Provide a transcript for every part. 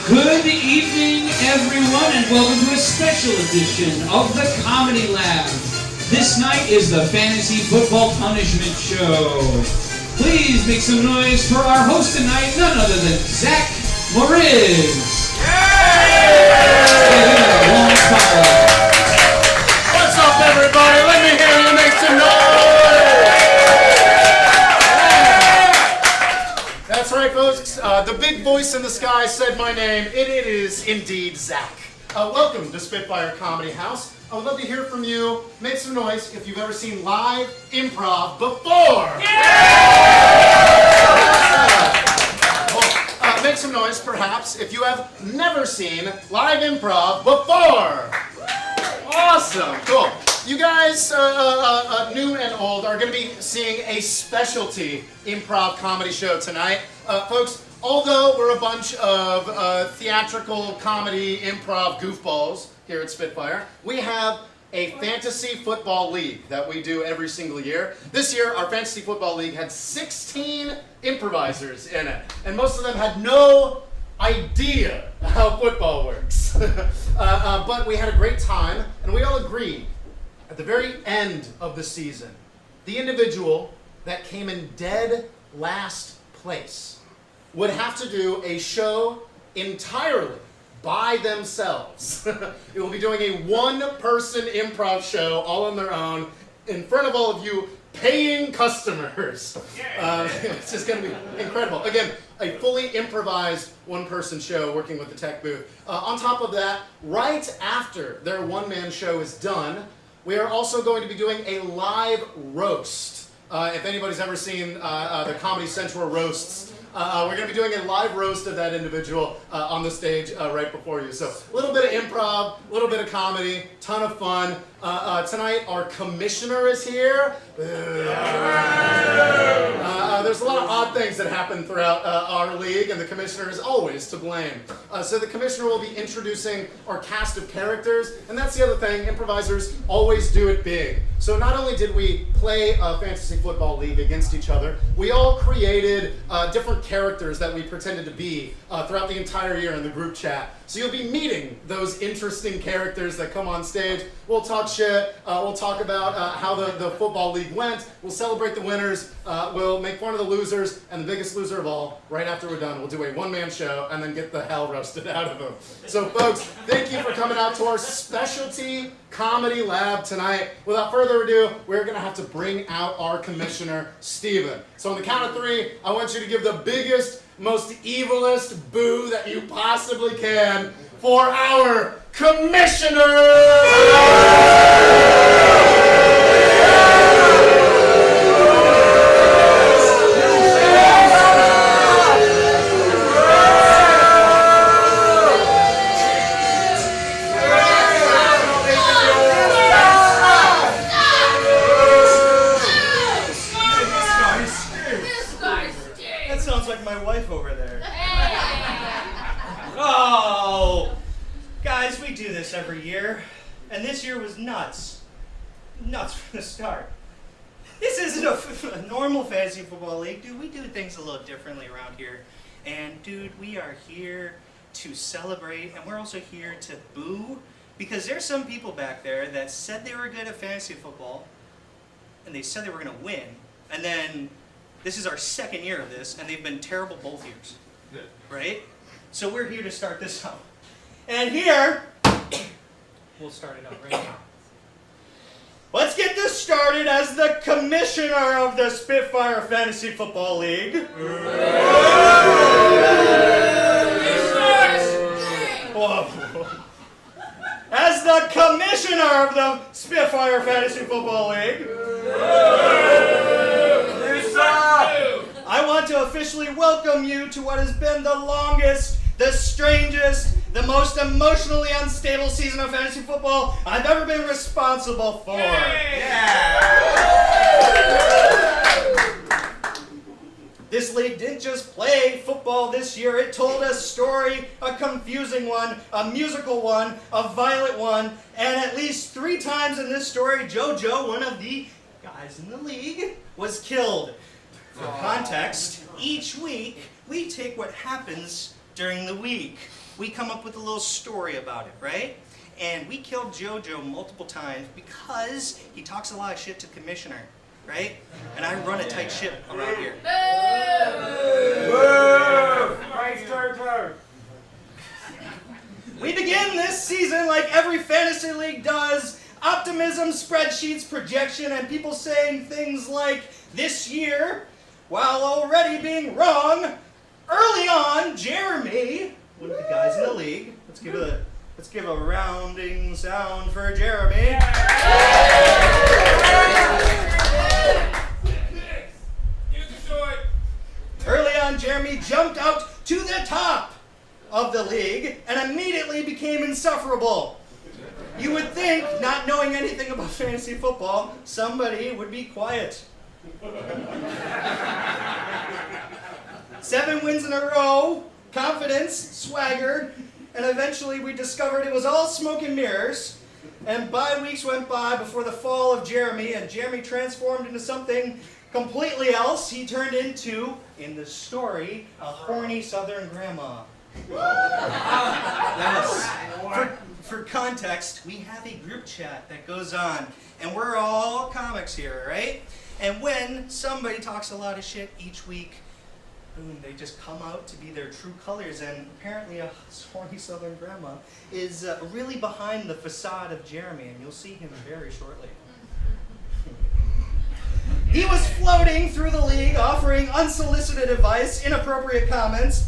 Good evening, everyone, and welcome to a special edition of the Comedy Lab. This night is the Fantasy Football Punishment Show. Please make some noise for our host tonight, none other than Zach Moriz. What's up, everybody? Let me hear you make some noise! That's right, folks. The big voice in the sky said my name. It is indeed Zach. Welcome to Spitfire Comedy House. I would love to hear from you. Make some noise if you've ever seen live improv before. Make some noise, perhaps, if you have never seen live improv before. Awesome, cool. You guys, new and old, are going to be seeing a specialty improv comedy show tonight. Folks, although we're a bunch of theatrical comedy improv goofballs here at Spitfire, we have a fantasy football league that we do every single year. This year, our fantasy football league had 16 improvisers in it, and most of them had no idea how football works. But we had a great time, and we all agreed at the very end of the season, the individual that came in dead last place would have to do a show entirely by themselves. It will be doing a one-person improv show all on their own in front of all of you paying customers. It's just going to be incredible. Again, a fully improvised one-person show working with the tech booth. On top of that, right after their one-man show is done, we are also going to be doing a live roast. If anybody's ever seen the Comedy Central roasts, we're going to be doing a live roast of that individual on the stage right before you. So a little bit of improv, a little bit of comedy, ton of fun. Tonight our commissioner is here. There's a lot of odd things that happen throughout our league, and the commissioner is always to blame. So the commissioner will be introducing our cast of characters, and that's the other thing, improvisers always do it big. So not only did we play a fantasy football league against each other, we all created different characters that we pretended to be throughout the entire year in the group chat. So you'll be meeting those interesting characters that come on stage. We'll talk shit, we'll talk about how the football league went, we'll celebrate the winners, we'll make fun of the losers, and the biggest loser of all, right after we're done, we'll do a one-man show and then get the hell roasted out of them. So folks, thank you for coming out to our specialty comedy lab tonight. Without further ado, we're gonna have to bring out our commissioner, Steven. So on the count of 3, I want you to give the biggest, most evilest boo that you possibly can for our commissioner! Every year, and this year was nuts from the start. This isn't a normal fantasy football league, dude. We do things a little differently around here, and dude, we are here to celebrate, and we're also here to boo, because there's some people back there that said they were good at fantasy football, and they said they were going to win, and then this is our second year of this, and they've been terrible both years, right? So we're here to start this up, and here we'll start it out right now. Let's get this started as the commissioner of the Spitfire Fantasy Football League. As the commissioner of the Spitfire Fantasy Football League, I want to officially welcome you to what has been the longest, the strangest, the most emotionally unstable season of fantasy football I've ever been responsible for. This league didn't just play football this year, it told a story, a confusing one, a musical one, a violent one, and at least 3 times in this story, JoJo, one of the guys in the league, was killed. For context, each week we take what happens during the week. we come up with a little story about it, right? And we killed JoJo multiple times because he talks a lot of shit to the commissioner, right? And I run a tight ship around here. We begin this season like every fantasy league does. Optimism, spreadsheets, projection, and people saying things like, this year, while already being wrong, early on, Jeremy, one of the guys in the league, let's give a rounding sound for Jeremy. Early on, Jeremy jumped out to the top of the league and immediately became insufferable. You would think, not knowing anything about fantasy football, somebody would be quiet. 7 wins in a row, confidence, swagger, and eventually we discovered it was all smoke and mirrors. And weeks went by before the fall of Jeremy, and Jeremy transformed into something completely else. He turned into, in the story, a horny Southern grandma. Yes. For context, we have a group chat that goes on, and we're all comics here, right? And when somebody talks a lot of shit each week, boom, they just come out to be their true colors, and apparently a horny Southern grandma is really behind the facade of Jeremy, and you'll see him very shortly. He was floating through the league, offering unsolicited advice, inappropriate comments,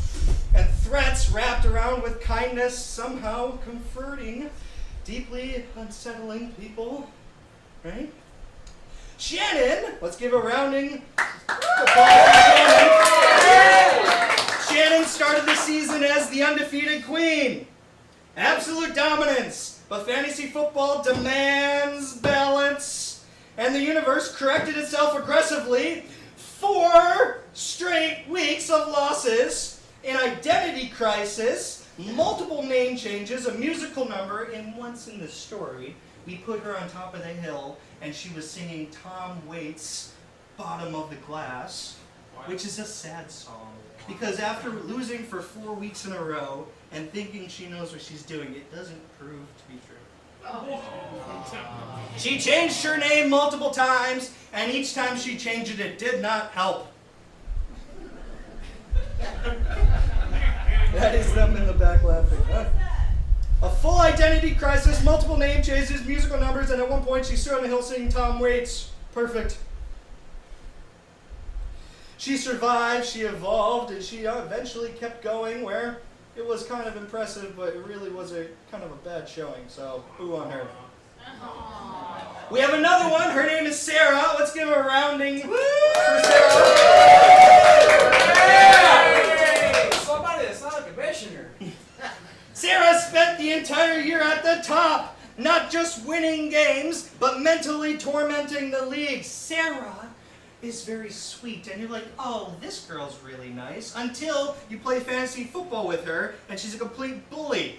and threats wrapped around with kindness, somehow comforting deeply unsettling people, right? Shannon, let's give a rounding applause to Shannon. Shannon started the season as the undefeated queen. Absolute dominance, but fantasy football demands balance, and the universe corrected itself aggressively. 4 straight weeks of losses, an identity crisis, multiple name changes, a musical number, and once in the story, we put her on top of the hill, and she was singing Tom Waits' Bottom of the Glass, which is a sad song. Because after losing for 4 weeks in a row and thinking she knows what she's doing, it doesn't prove to be true. She changed her name multiple times, and each time she changed it, it did not help. That is them in the back laughing. A full identity crisis, multiple name changes, musical numbers, and at one point she stood on the hill singing Tom Waits. Perfect. She survived, she evolved, and she eventually kept going where it was kind of impressive, but it really was a kind of a bad showing, so boo on her. We have another one. Her name is Sarah. Let's give her a rounding for Sarah. Somebody's not a commissioner. Sarah spent the entire year at the top, not just winning games, but mentally tormenting the league. Sarah is very sweet, and you're like, oh, this girl's really nice, until you play fantasy football with her, and she's a complete bully.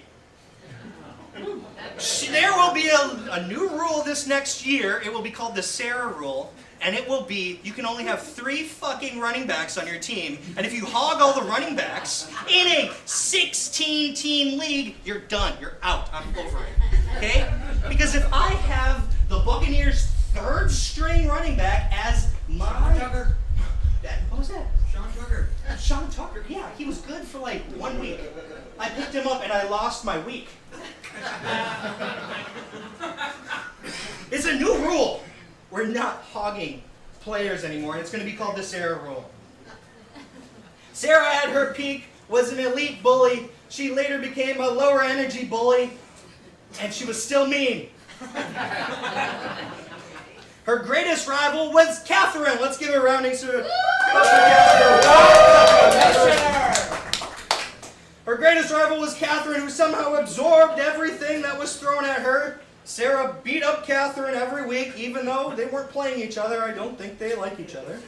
There will be a new rule this next year. It will be called the Sarah rule, and it will be you can only have 3 fucking running backs on your team, and if you hog all the running backs in a 16-team league, you're done. You're out. I'm over it. Okay? Because if I have the Buccaneers' 3rd string running back as my... Sean Tucker. What was that? Sean Tucker. Sean Tucker. Yeah, he was good for like 1 week. I picked him up and I lost my week. It's a new rule. We're not hogging players anymore. It's going to be called the Sarah rule. Sarah at her peak was an elite bully. She later became a lower energy bully, and she was still mean. Her greatest rival was Catherine. Let's give her a rounding to Her greatest rival was Catherine, who somehow absorbed everything that was thrown at her. Sarah beat up Catherine every week, even though they weren't playing each other. I don't think they like each other.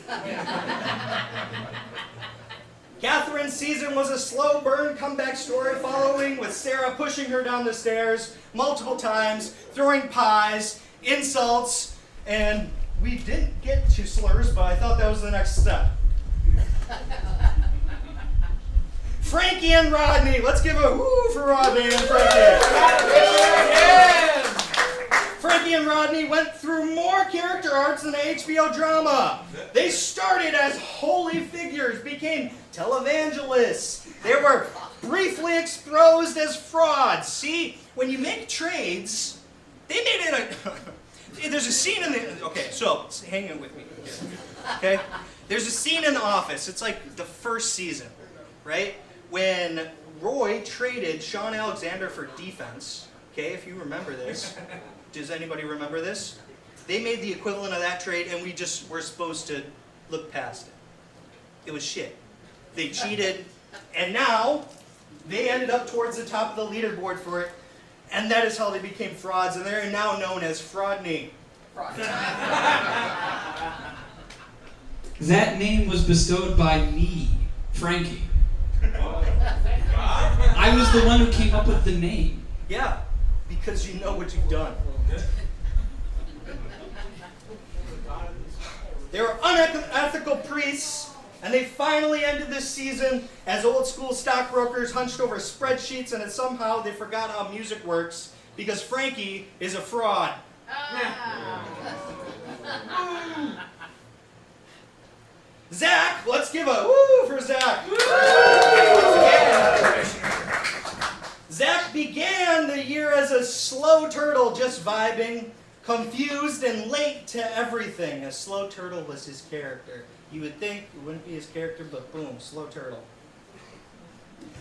Catherine's season was a slow burn comeback story, following with Sarah pushing her down the stairs multiple times, throwing pies, insults, and we didn't get to slurs, but I thought that was the next step. Frankie and Rodney. Let's give a woo for Rodney and Frankie. Frankie and Rodney went through more character arcs than a HBO drama. They started as holy figures, became televangelists. They were briefly exposed as frauds. See, when you make trades, they made it a... There's a scene in the... Okay, so hang in with me here. Okay? There's a scene in The Office. It's like the first season, right? When Roy traded Sean Alexander for defense. Okay, if you remember this. Does anybody remember this? They made the equivalent of that trade, and we just were supposed to look past it. It was shit. They cheated, and now they ended up towards the top of the leaderboard for it, and that is how they became frauds, and they're now known as Fraudney. That name was bestowed by me, Frankie. I was the one who came up with the name. Yeah, because you know what you've done. They were unethical priests, and they finally ended this season as old school stockbrokers hunched over spreadsheets, and somehow they forgot how music works because Frankie is a fraud. Zach, let's give a woo for Zach. Zach began the year as a slow turtle, just vibing, confused and late to everything. A slow turtle was his character. You would think it wouldn't be his character, but boom, slow turtle.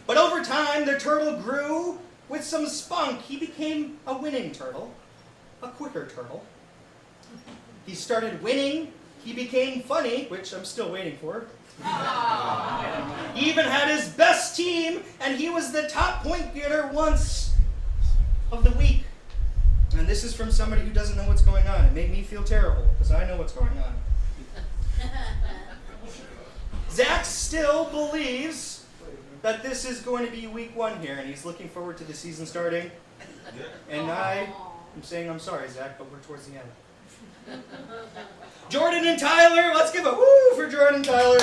But over time, the turtle grew with some spunk. He became a winning turtle, a quicker turtle. He started winning. He became funny, which I'm still waiting for. He even had his best team, and he was the top point getter once of the week. And this is from somebody who doesn't know what's going on. It made me feel terrible, because I know what's going on. Zach still believes that this is going to be week 1 here, and he's looking forward to the season starting. And I'm saying I'm sorry, Zach, but we're towards the end. Jordan and Tyler, let's give a woo for Jordan and Tyler.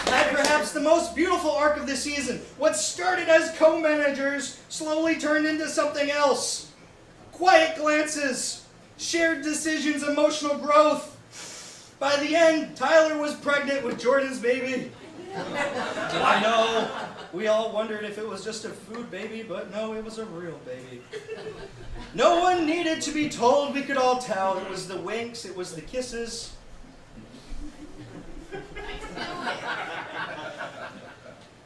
Had perhaps the most beautiful arc of the season. What started as co-managers slowly turned into something else. Quiet glances, shared decisions, emotional growth. By the end, Tyler was pregnant with Jordan's baby. I know, we all wondered if it was just a food baby, but no, it was a real baby. No one needed to be told, we could all tell. It was the winks, it was the kisses.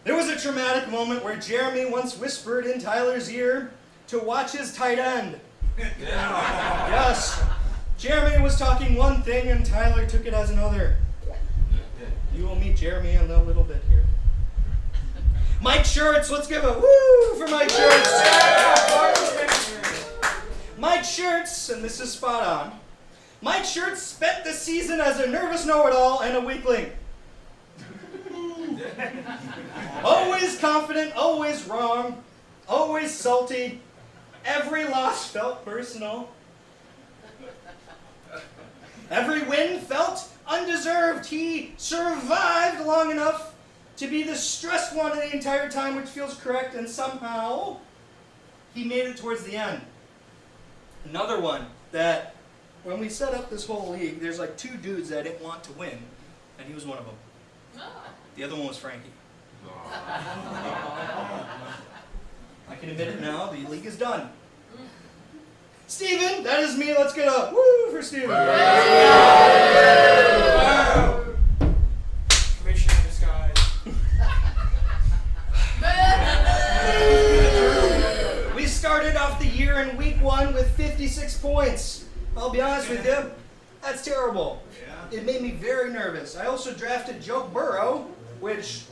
There was a traumatic moment where Jeremy once whispered in Tyler's ear to watch his tight end. Yes, Jeremy was talking one thing and Tyler took it as another. You will meet Jeremy in a little bit here. Mike Shirts, let's give a woo for Mike Shirts. Mike Shirts, and this is spot on. Mike Shirts spent the season as a nervous know-it-all and a weakling. Always confident, always wrong, always salty. Every loss felt personal. Every win felt undeserved. He survived long enough to be the stressed one the entire time, which feels correct, and somehow he made it towards the end. Another one that, when we set up this whole league, there's like 2 dudes that didn't want to win, and he was one of them. The other one was Frankie. I can admit it now, the league is done. Steven, that is me, let's get a woo for Steven. Commissioner in disguise. We started off the year in week 1 with 56 points. I'll be honest with you, that's terrible. It made me very nervous. I also drafted Joe Burrow, which,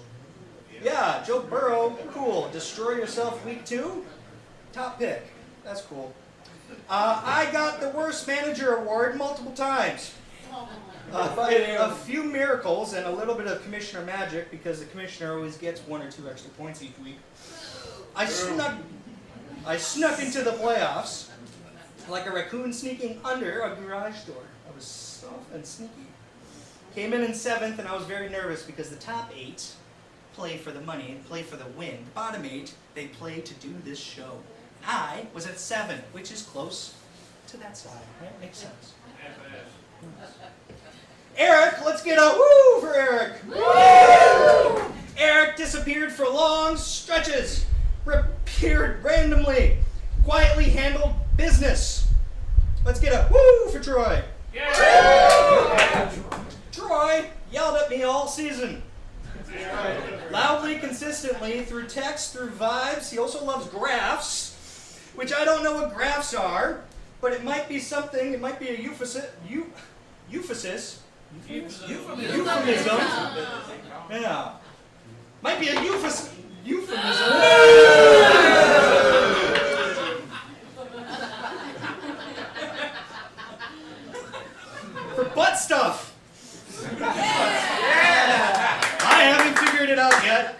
yeah, Joe Burrow, cool. Destroy yourself week 2, top pick. That's cool. I got the worst manager award multiple times. By a few miracles and a little bit of commissioner magic, because the commissioner always gets 1 or 2 extra points each week. I snuck into the playoffs like a raccoon sneaking under a garage door. I was soft and sneaky. Came in 7th, and I was very nervous because the top 8 play for the money and play for the win. The bottom 8, they play to do this show. I was at 7, which is close to that side, right? Makes sense. Eric, let's get a woo for Eric. Woo! Eric disappeared for long stretches, appeared randomly, quietly handled business. Let's get a woo for Troy. Yeah. Troy yelled at me all season. Loudly, consistently, through text, through vibes. He also loves graphs, which I don't know what graphs are, but it might be something, it might be a euphemism. Yeah. Might be a euphemism. For butt stuff. I haven't figured it out yet.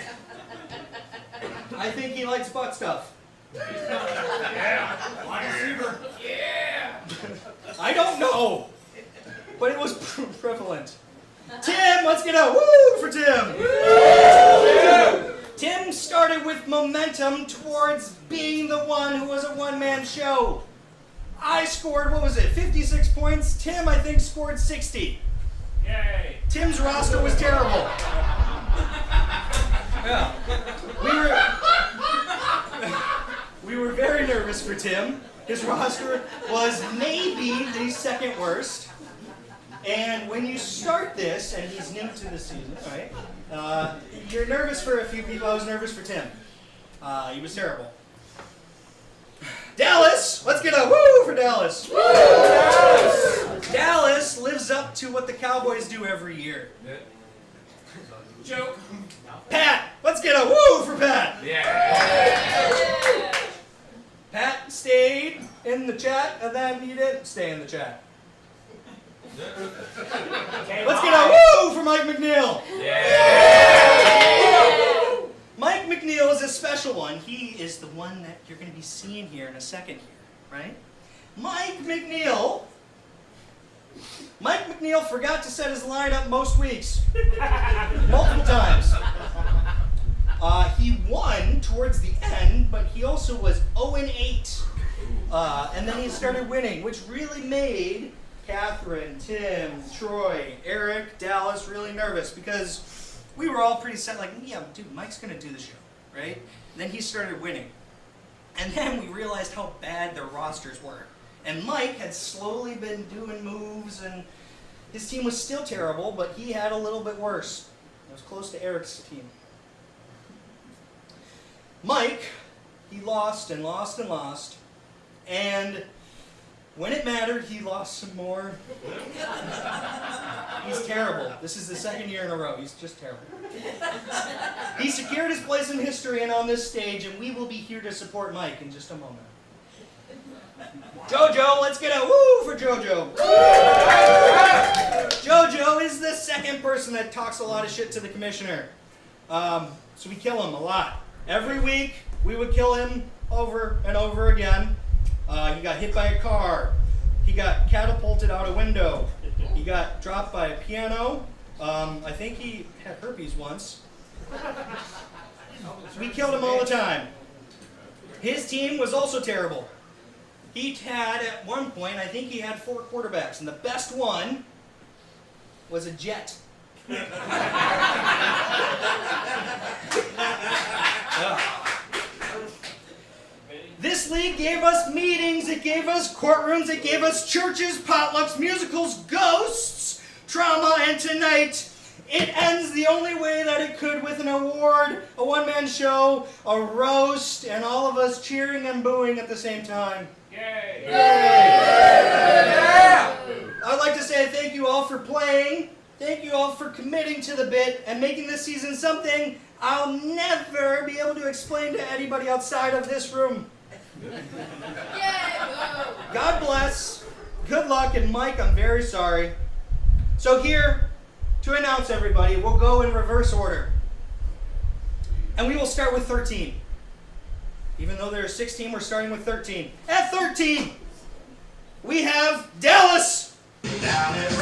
I think he likes butt stuff. I don't know, but it was prevalent. Tim, let's get a woo for Tim. Woo! Tim started with momentum towards being the one who was a one-man show. I scored, 56 points. Tim, I think, scored 60. Yay. Tim's roster was terrible. Yeah. We were very nervous for Tim. His roster was maybe the second worst. And when you start this, and he's new to the season, right? You're nervous for a few people. I was nervous for Tim. He was terrible. Dallas, let's get a woo for Dallas. Woo! Dallas! Dallas lives up to what the Cowboys do every year. Joke. Pat, let's get a woo for Pat. Yeah. Pat stayed in the chat, and then he didn't stay in the chat. Let's get a woo for Mike McNeil. Yeah. Mike McNeil is a special one. He is the one that you're going to be seeing here in a second here, right? Mike McNeil forgot to set his lineup most weeks. Multiple times. He won towards the end, but he also was 0-8. And then he started winning, which really made Catherine, Tim, Troy, Eric, Dallas really nervous because we were all pretty set, like, yeah, dude, Mike's going to do the show, right? And then he started winning. And then we realized how bad their rosters were. And Mike had slowly been doing moves, and his team was still terrible, but he had a little bit worse. It was close to Eric's team. Mike, he lost and lost and lost, and when it mattered, he lost some more. He's terrible. This is the second year in a row. He's just terrible. He secured his place in history and on this stage, and we will be here to support Mike in just a moment. Jojo, let's get a woo for Jojo. Jojo is the second person that talks a lot of shit to the commissioner. So we kill him a lot. Every week, we would kill him over and over again. He got hit by a car. He got catapulted out a window. He got dropped by a piano. I think he had herpes once. We killed him all the time. His team was also terrible. He had, at one point, I think he had 4 quarterbacks, and the best one was a Jet. This league gave us meetings, it gave us courtrooms, it gave us churches, potlucks, musicals, ghosts, trauma, and tonight it ends the only way that it could, with an award, a one-man show, a roast, and all of us cheering and booing at the same time. Yay! Yay! Yeah! I'd like to say thank you all for playing, thank you all for committing to the bit, and making this season something I'll never be able to explain to anybody outside of this room. God bless, good luck, and Mike, I'm very sorry. So here, to announce everybody, we'll go in reverse order. And we will start with 13. Even though there are 16, we're starting with 13. At 13, we have Dallas. Dallas.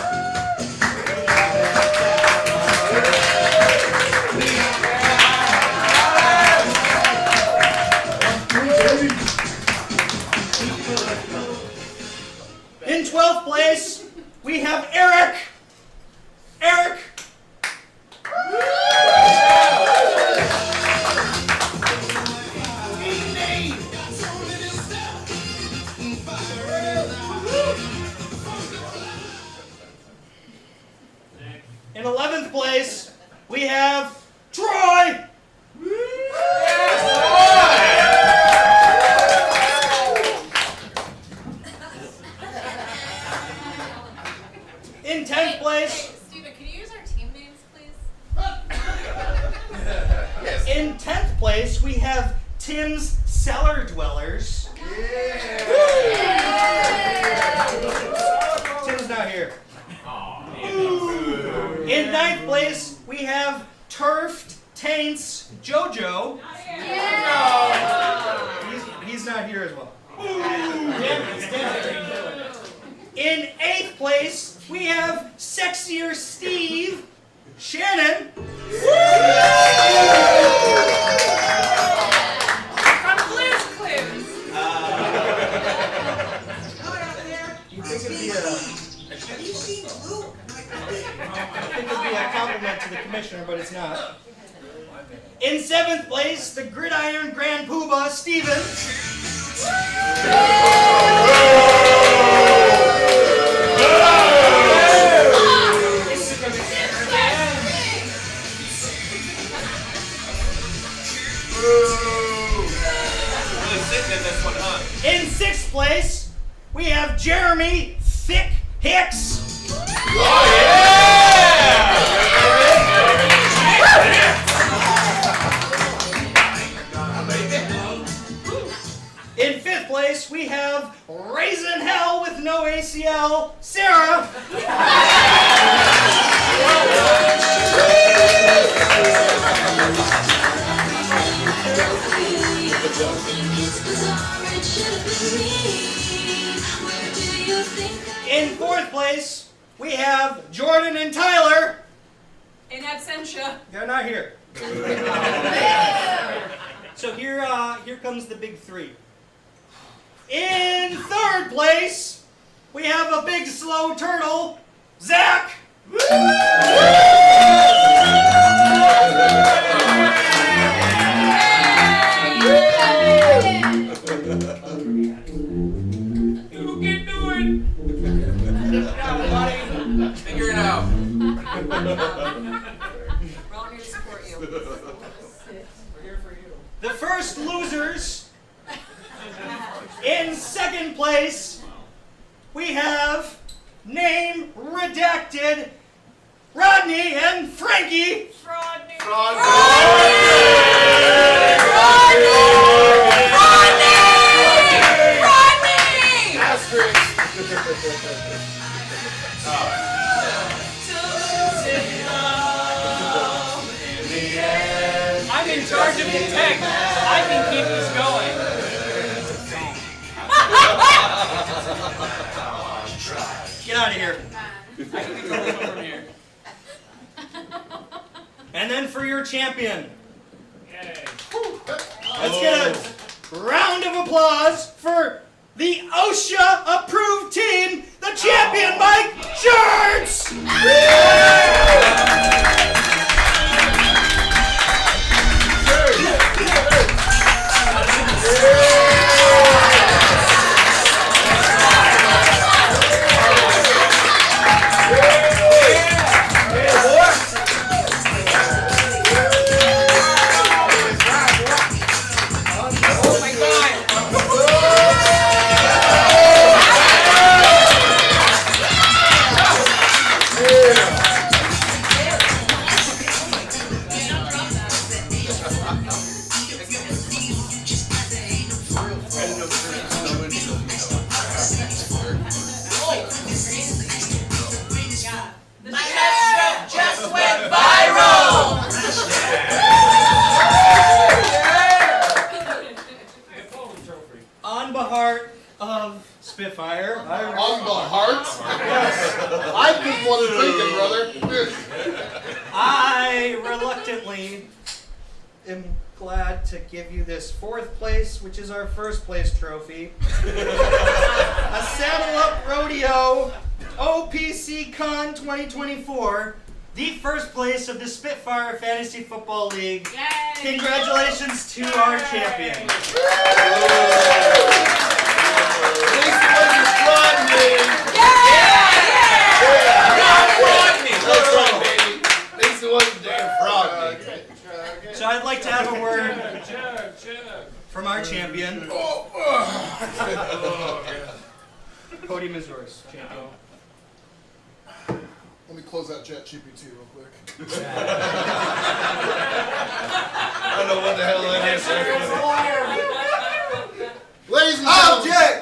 Tim's Cellar Dwellers. Tim's not here. In ninth place, we have Turfed Taints Jojo. He's not here as well. In eighth place, we have Sexier Steve Shannon. From Blue's Clues. I think it'd be a compliment to the commissioner, but it's not. In seventh place, the Gridiron Grand Poobah Steven. In sixth place, we have Jeremy Thick Hicks. In fifth place, we have Raisin Hell with no ACL, Sarah. In fourth place, we have Jordan and Tyler. In absentia. They're not here. So here comes the big three. In third place, we have a big slow turtle, Zach. You can do it. Figure it out. We're all here to support you. We're here for you. The first losers. In second place, we have name redacted Rodney and Frankie. Rodney. I'm in charge of the text. I can keep this going. Get out of here. I can control this one from here. And then for your champion, Yay. let's get a round of applause for the OSHA approved team, the champion Mike Shirts! Oh my God. My head just went viral. On behalf of Spitfire, On the heart? I just wanted thinking, brother. I reluctantly am glad to give you this fourth place, which is our first place trophy. A Saddle Up Rodeo OPC Con 2024, the first place of the Spitfire Fantasy Football League. Yay. Congratulations to our champion. So I'd like to have a word from our champion. Podium is yours, champion. Let me close that ChatGPT real quick. I don't know what the hell that is. Ladies and gentlemen. Object!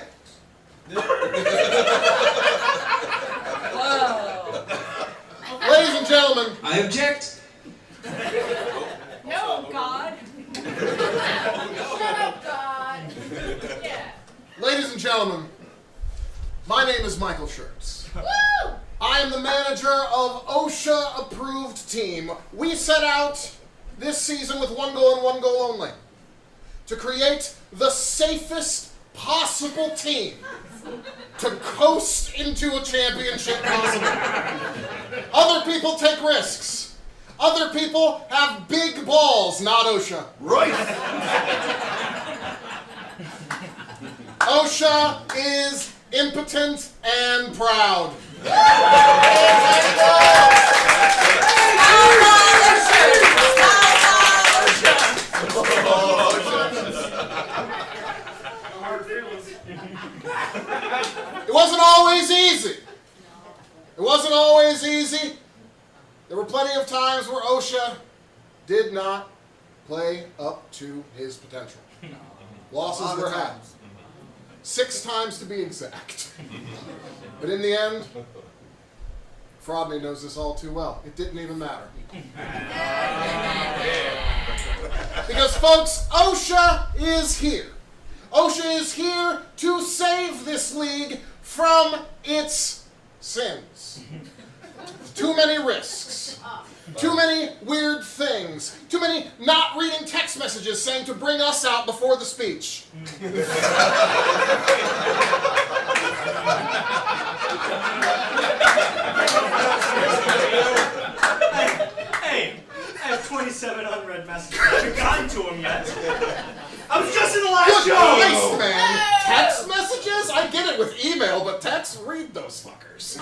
Whoa. Ladies and gentlemen. I object. No, God. Shut up, God. Yeah. Ladies and gentlemen, my name is Michael Schertz. Woo! I am the manager of OSHA-approved team. We set out this season with one goal and one goal only. To create the safest possible team to coast into a championship possible. Other people take risks. Other people have big balls, not OSHA. Right! OSHA is impotent and proud. It wasn't always easy. It wasn't always easy. There were plenty of times where OSHA did not play up to his potential. Losses were had. 6 times to be exact. But in the end, Frodney knows this all too well. It didn't even matter. Because folks, OSHA is here. OSHA is here to save this league from its sins. Too many risks. Too many weird things. Too many not reading text messages saying to bring us out before the speech. Hey, I have 27 unread messages. I haven't gotten to them yet. I was just in the last Good show. Christ, man. Text messages? I get it with email, but text, read those fuckers.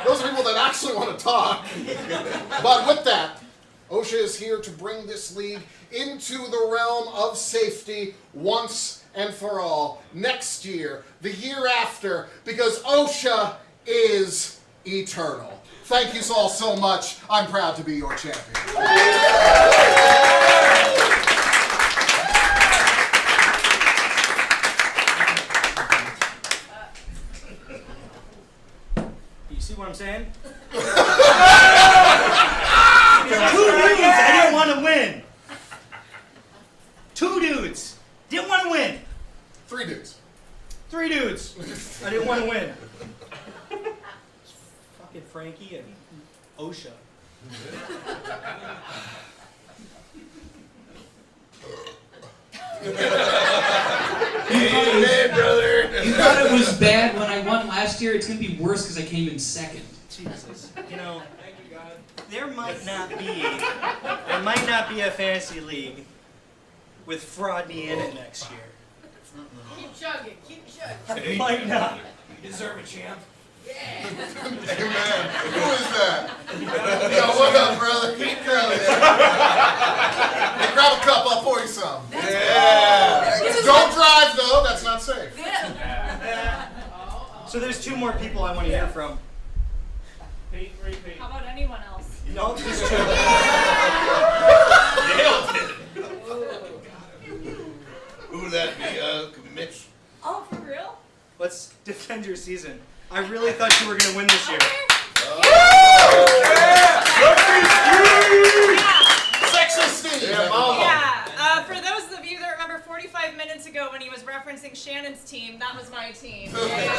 Those are people that actually want to talk. But with that, OSHA is here to bring this league into the realm of safety once and for all. Next year, the year after, because OSHA is eternal. Thank you all so much. I'm proud to be your champion. You see what I'm saying? 2 dudes, I didn't want to win. 2 dudes, didn't want to win. 3 dudes. 3 dudes, I didn't want to win. Fucking Frankie and OSHA. Amen, brother! You thought it was bad when I won last year? It's going to be worse because I came in second. Jesus. You know, there might not be a fantasy league with Frodney in it next year. Keep chugging, keep chugging. It might not. You deserve it, champ. Amen. Who is that? Yo, what up, brother? Keep coming. Hey, grab a cup, I'll pour you some. Yeah! Don't drive, though. That's not safe. So there's 2 more people I want to hear from. Repeat. How about anyone else? No, just 2. Nailed it! Who would that be? Mitch? Oh, for real? Let's defend your season. I really thought you were going to win this year. Sexy Steve. Yeah, for those of you that remember 45 minutes ago when he was referencing Shannon's team, that was my team. And,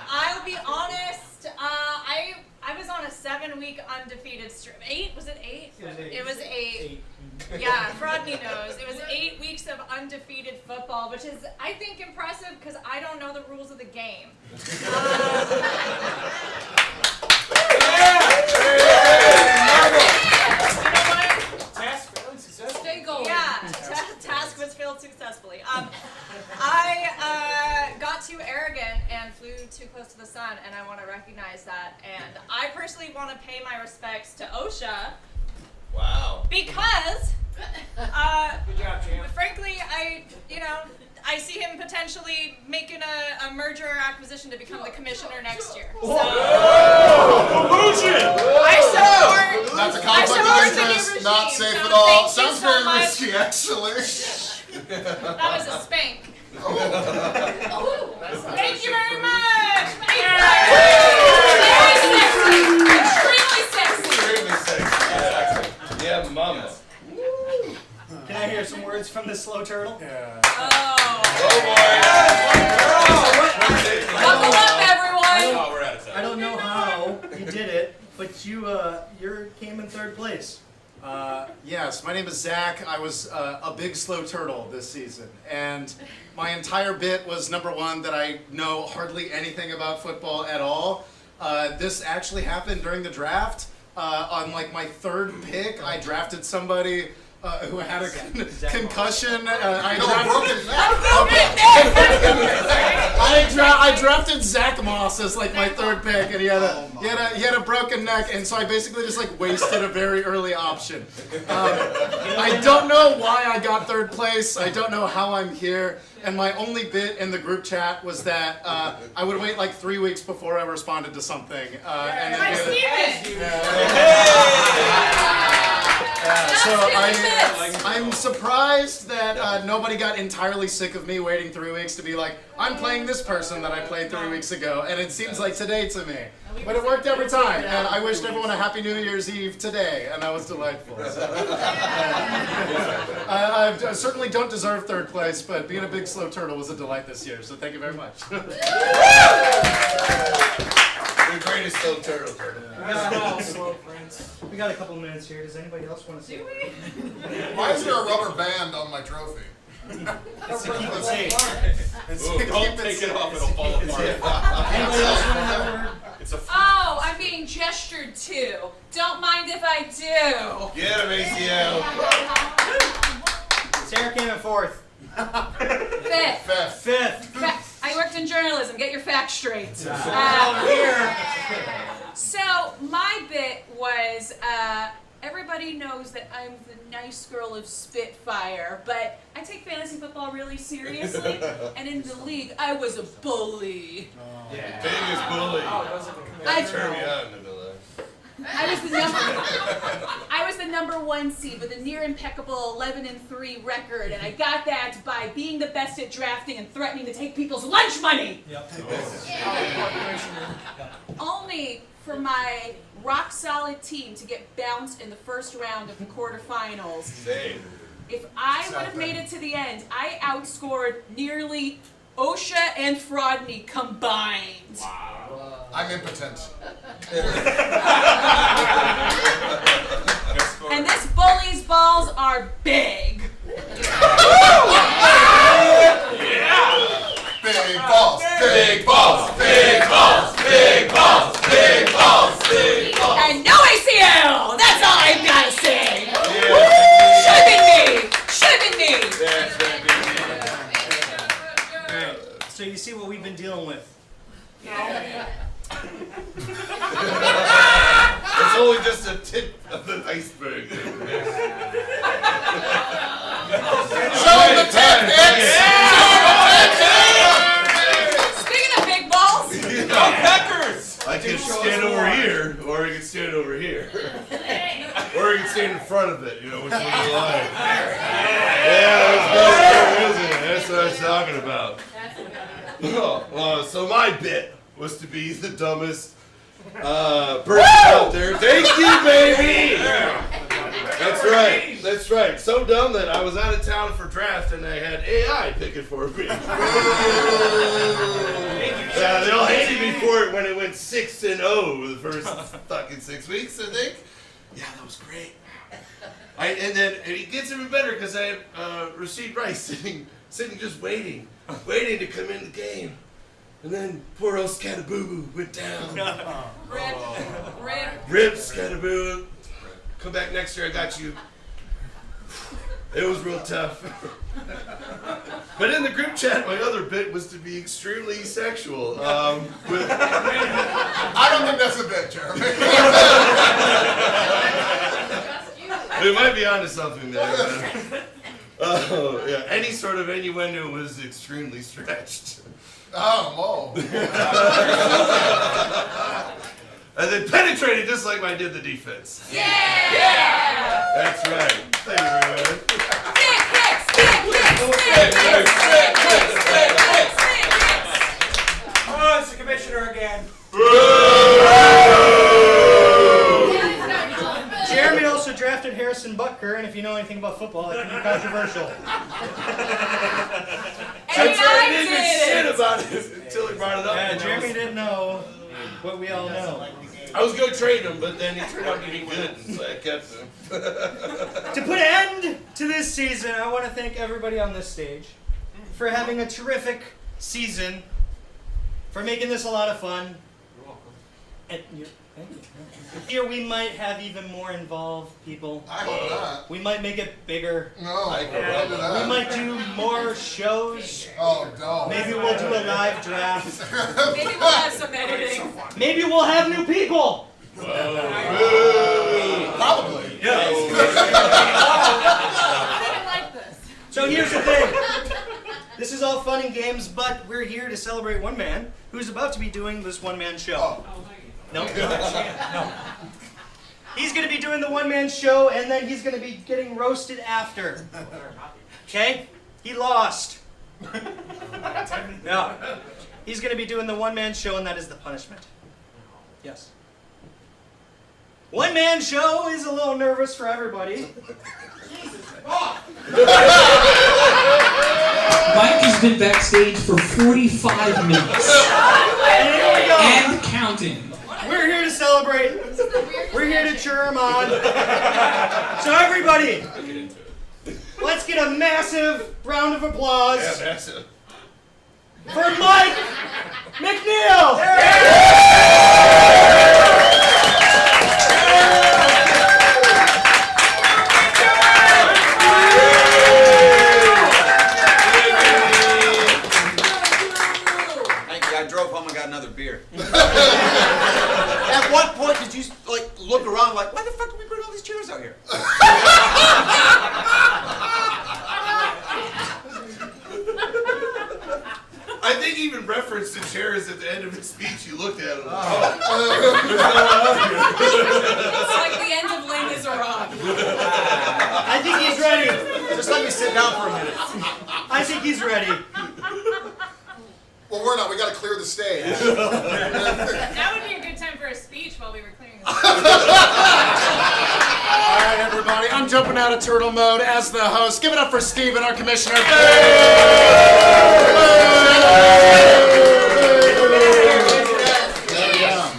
I'll be honest, I was on a 7-week undefeated streak. 8? Was it 8? It was 8. Yeah, Frodney knows. It was 8 weeks of undefeated football, which is, I think, impressive because I don't know the rules of the game. Task fairly successful. Stay going. Yeah, task was filled successfully. I got too arrogant and flew too close to the sun, and I want to recognize that. And I personally want to pay my respects to OSHA. Wow. Because, Good job, champ. frankly, I see him potentially making a merger or acquisition to become the commissioner next year. So, I support. That's a I conflict support of the new interest. Not regime, safe so at all. thank you Sounds so very much. risky, actually. That was a spank. Oh. Thank you very much. Very sexy. Extremely sexy. Extremely sexy. Yeah, mama. Can I hear some words from the slow turtle? Oh. Oh boy. Buckle up, everyone. Oh, we're out of time. I don't know how you did it, but you came in third place. Yes, my name is Zach. I was a big slow turtle this season, and my entire bit was number one that I know hardly anything about football at all. This actually happened during the draft. On like my third pick, I drafted somebody who had a concussion. I drafted Zach Moss as like my third pick, and he had a broken neck, and so I basically just like wasted a very early option. I don't know why I got third place. I don't know how I'm here. And my only bit in the group chat was that I would wait like 3 weeks before I responded to something, and then Nice, Steven. so I'm surprised that nobody got entirely sick of me waiting 3 weeks to be like, I'm playing this person that I played 3 weeks ago, and it seems like today to me. But it worked every time, and I wished everyone a happy New Year's Eve today, and that was delightful. So, I certainly don't deserve third place, but being a big slow turtle was a delight this year, so thank you very much. The greatest slow turtle. We got a couple minutes here. Does anybody else want to say? Why is there a rubber band on my trophy? It's to keep it safe. Ooh, don't take it off, it'll fall apart. Anybody else want to have a word? It's a Oh, I'm being gestured to. Don't mind if I do. Get him, ACL. Sarah came in fourth. Fifth. Fifth. I worked in journalism. Get your facts straight. Here. So my bit was, everybody knows that I'm the nice girl of Spitfire, but I take fantasy football really seriously, and in the league, I was a bully. Biggest bully. Turn me on in the life. I was the number one seed with a near impeccable 11-3 record, and I got that by being the best at drafting and threatening to take people's lunch money. Only for my rock solid team to get bounced in the first round of the quarterfinals. Same. If I would have made it to the end, I outscored nearly OSHA and Frodney combined. I'm impotent. And this bully's balls are big. Big balls, Big balls, big balls, big balls, big balls, big balls. And no ACL! That's all I've got to say! Should have been me! That's right, baby. So you see what we've been dealing with. It's only just a tip of the iceberg. Show the tip, Speaking of big balls, Go Packers! I can stand over here, or I can stand over here. Or I can stand in front of it, you know, which one do you like? Yeah, that's what I was talking about. So my bit was to be the dumbest person out there. Thank you, baby! That's right. So dumb that I was out of town for draft and I had AI picking for me. Yeah, they all hated me for it when it went 6-0 the first fucking 6 weeks, I think. Yeah, that was great. And then it gets even better because I had Rasheed Rice sitting just waiting to come in the game. And then poor old Scattaboo went down. Rip Scattaboo. Come back next year, I got you. It was real tough. But in the group chat, my other bit was to be extremely sexual. I don't think that's a bit, Jeremy. We might be onto something there. Yeah, any sort of innuendo was extremely stretched. Oh, whoa. And then penetrated just like I did the defense. yeah! That's right. Thank you very much. Kick, Butker, and if you know anything about football, it can be controversial. I tried to make shit about it until he brought it up. Yeah, and Jeremy didn't know what we all know. I was going to trade him, but then he turned out to be good, so I kept him. To put an end to this season, I want to thank everybody on this stage for having a terrific season, for making this a lot of fun. You're welcome. And thank you. Here we might have even more involved people. I hope not. We might make it bigger. No, I can run do it. We that. might do more shows. Oh, no. Maybe we'll do a live draft. Maybe we'll have some editing. Maybe we'll have new people. Probably. I don't even like this. So here's the thing. This is all fun and games, but we're here to celebrate one man who's about to be doing this one-man show. No. He's going to be doing the one-man show, and then he's going to be getting roasted after. Okay? He lost. No. He's going to be doing the one-man show, and that is the punishment. Yes. One-man show is a little nervous for everybody. Mike has been backstage for 45 minutes. And here we go. And counting. We're here to celebrate. We're here to cheer him on. So everybody, let's get a massive round of applause Yeah, massive. for Mike McNeil. Thank you. I drove home and got another beer. At what point did you look around like, why the fuck did we bring all these chairs out here? I think even reference to chairs at the end of his speech, you looked at him. It's like the end of Les Miserables. I think he's ready. Just let me sit down for a minute. I think he's ready. Well, we're not. We got to clear the stage. That would be a good time for a speech while we were clearing the stage. All right, everybody. I'm jumping out of turtle mode as the host. Give it up for Steven, our commissioner.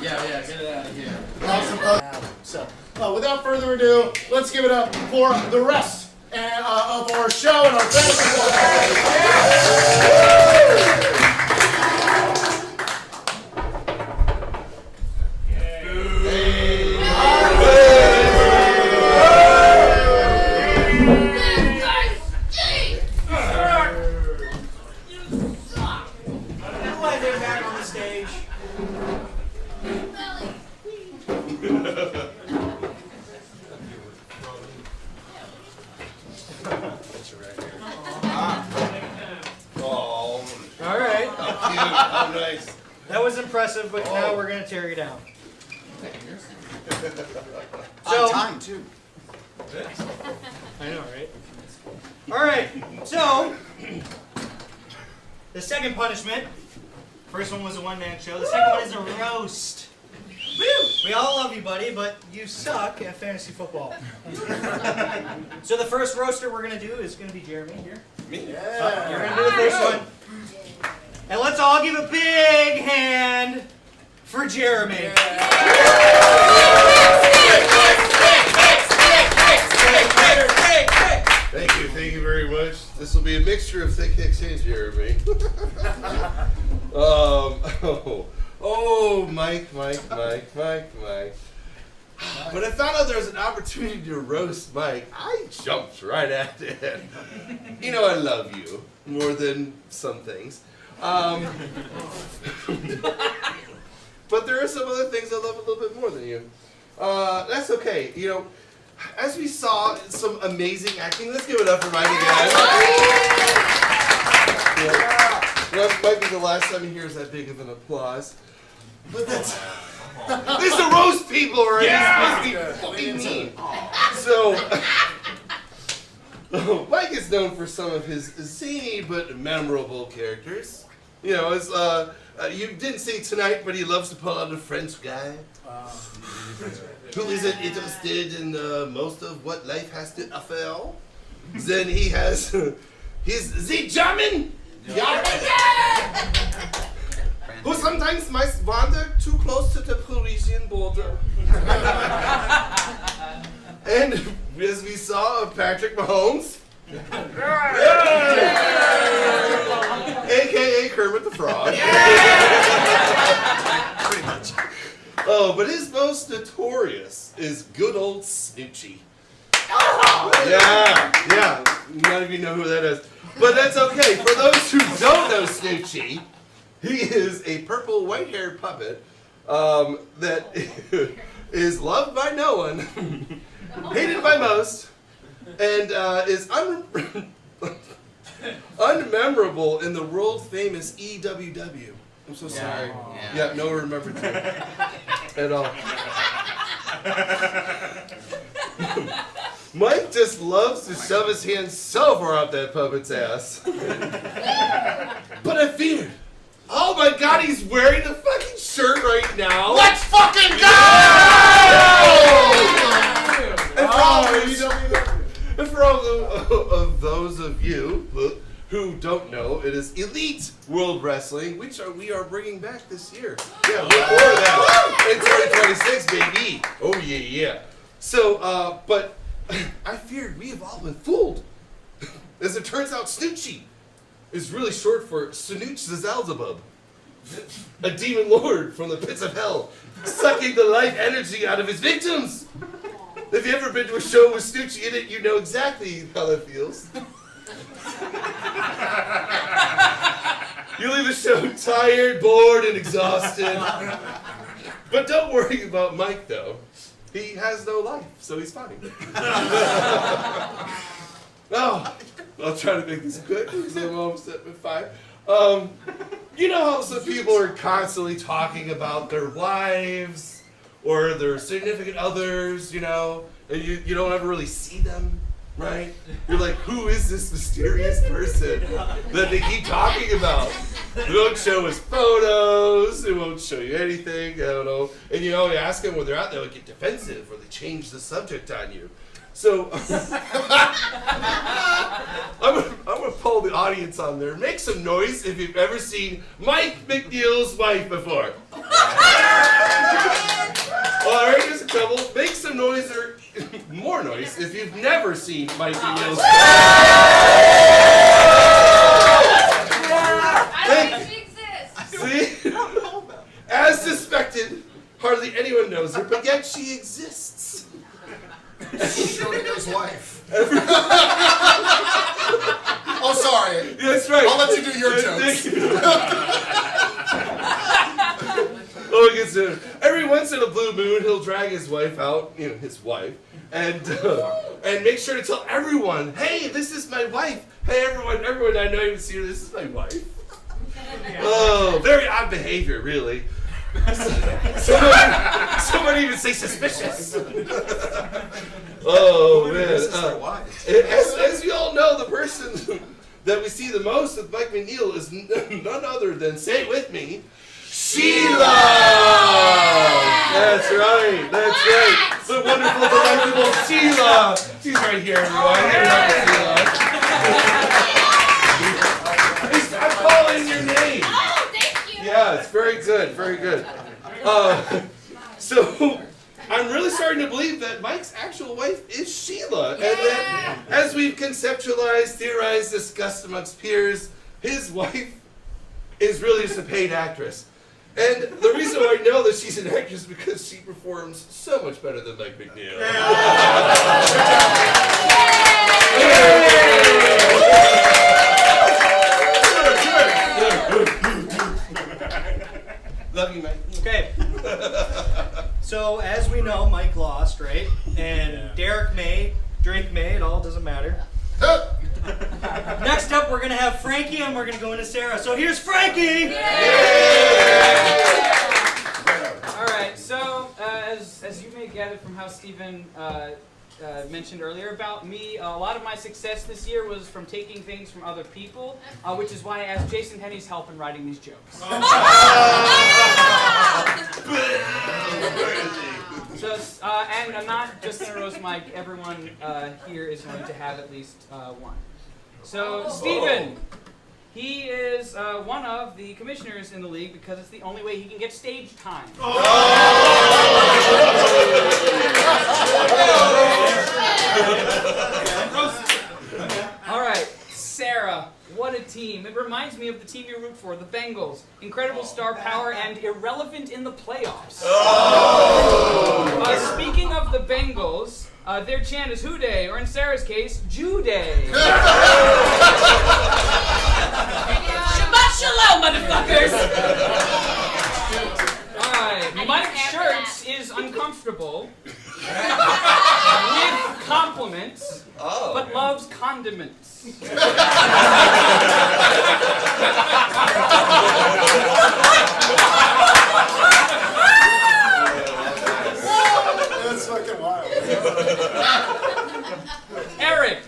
Yeah, get it out of here. Awesome. So, without further ado, let's give it up for the rest of our show and our fantasy Otherwise, they're back on the stage. Oh, All right. how cute. How nice. That was impressive, but now we're going to tear you down. On time, too. I know, right? All right, so the second punishment. First one was a one-man show. The second one is a roast. Woo! We all love you, buddy, but you suck at fantasy football. So the first roaster we're gonna do is gonna be Jeremy here. Me? You're gonna do the first one, and let's all give a big hand for Jeremy. Thank you very much. This will be a mixture of thick hicks and Jeremy. Mike. When I found out there was an opportunity to roast Mike, I jumped right at it. You know I love you more than some things. But there are some other things I love a little bit more than you. That's okay. You know, as we saw some amazing acting, let's give it up for Mike again. You know, it might be the last time he hears that big of an applause. But that's... This is to roast people, right? Yeah! He's supposed to be fucking mean. So... Mike is known for some of his zany but memorable characters. You know, as you didn't see tonight, but he loves to pull out a French guy who isn't interested in most of what life has to offer. Then he has the German, who sometimes might wander too close to the Parisian border. And as we saw of Patrick Mahomes, AKA Kermit the Frog. Pretty much. Oh, but his most notorious is good old Snoochie. Yeah. None of you know who that is. But that's okay. For those who don't know Snoochie, he is a purple white-haired puppet that is loved by no one, hated by most, and is unmemorable in the world-famous EWW. I'm so sorry. Yeah, no one remembered that at all. Mike just loves to shove his hands so far up that puppet's ass. But I feared. Oh my God, he's wearing a fucking shirt right now. Let's fucking go! And for all of those of you who don't know, it is Elite World Wrestling, which we are bringing back this year. Yeah, look forward to that in 2026, baby. Oh yeah. So, but I feared we have all been fooled. As it turns out, Snoochie is really short for Snooch the Zalzabub, a demon lord from the pits of hell, sucking the life energy out of his victims. If you've ever been to a show with Snoochie in it, you know exactly how that feels. You leave the show tired, bored, and exhausted. But don't worry about Mike, though. He has no life, so he's fine. Oh, I'll try to make this quick because I'm almost at 5. You know how some people are constantly talking about their wives or their significant others, you know, and you don't ever really see them, right? You're like, who is this mysterious person that they keep talking about? They won't show us photos, they won't show you anything, I don't know. And you know, you ask them when they're out there, they get defensive or they change the subject on you. So, I'm gonna poll the audience on there. Make some noise if you've ever seen Mike McNeil's wife before. Alright, here's a couple. Make some noise or more noise if you've never seen Mike McNeil's wife. I don't think she exists. See? As suspected, hardly anyone knows her, but yet she exists. His wife. Oh, sorry. That's right. I'll let you do your jokes. Oh, it gets every once in a blue moon, he'll drag his wife out, you know, his wife, and make sure to tell everyone, hey, this is my wife. Hey, everyone, I know you see her. This is my wife. Oh, very odd behavior, really. Someone even say suspicious. Oh man! As you all know, the person that we see the most with Mike McNeil is none other than, say it with me, Sheila. That's right. The wonderful, delightful Sheila. She's right here, everyone. Give it up for Sheila. I'm calling your name. Oh, thank you. Yeah, it's very good, very good. So, I'm really starting to believe that Mike's actual wife is Sheila. And that as we've conceptualized, theorized, discussed amongst peers, his wife is really just a paid actress. And the reason why I know that she's an actress is because she performs so much better than Mike McNeil. Love you, Mike. Okay. So, as we know, Mike lost, right? And Derek may, Drake may, it all doesn't matter. Next up, we're going to have Frankie, and we're going to go into Sarah. So, here's Frankie! All right, so as you may gather from how Stephen mentioned earlier about me, a lot of my success this year was from taking things from other people, which is why I asked Jason Henney's help in writing these jokes. So, and I'm not just going to roast Mike. Everyone here is going to have at least one. So, Steven, he is one of the commissioners in the league because it's the only way he can get stage time. All right, Sarah, what a team. It reminds me of the team you root for, the Bengals. Incredible star power and irrelevant in the playoffs. Speaking of the Bengals, their chant is Who Day, or in Sarah's case, Jew Day. Shabbat shalom, motherfuckers! Alright, Mike Shirts is uncomfortable with compliments, but loves condiments. That's fucking wild. Eric.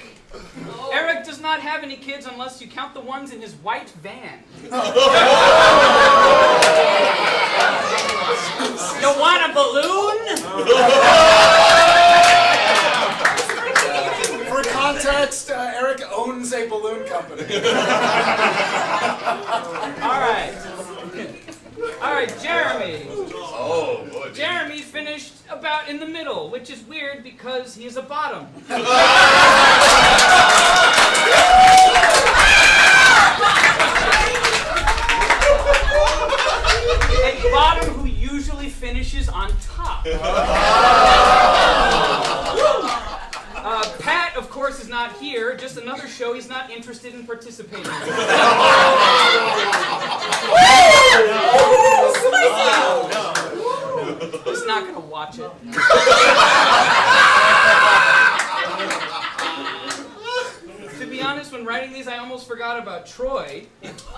Eric does not have any kids unless you count the ones in his white van. You want a balloon? For context, Eric owns a balloon company. All right, Jeremy. Oh, boy. Jeremy finished about in the middle, which is weird because he is a bottom. A bottom who usually finishes on top. Pat, of course, is not here. Just another show he's not interested in participating in. He's not going to watch it. To be honest, when writing these, I almost forgot about Troy. Just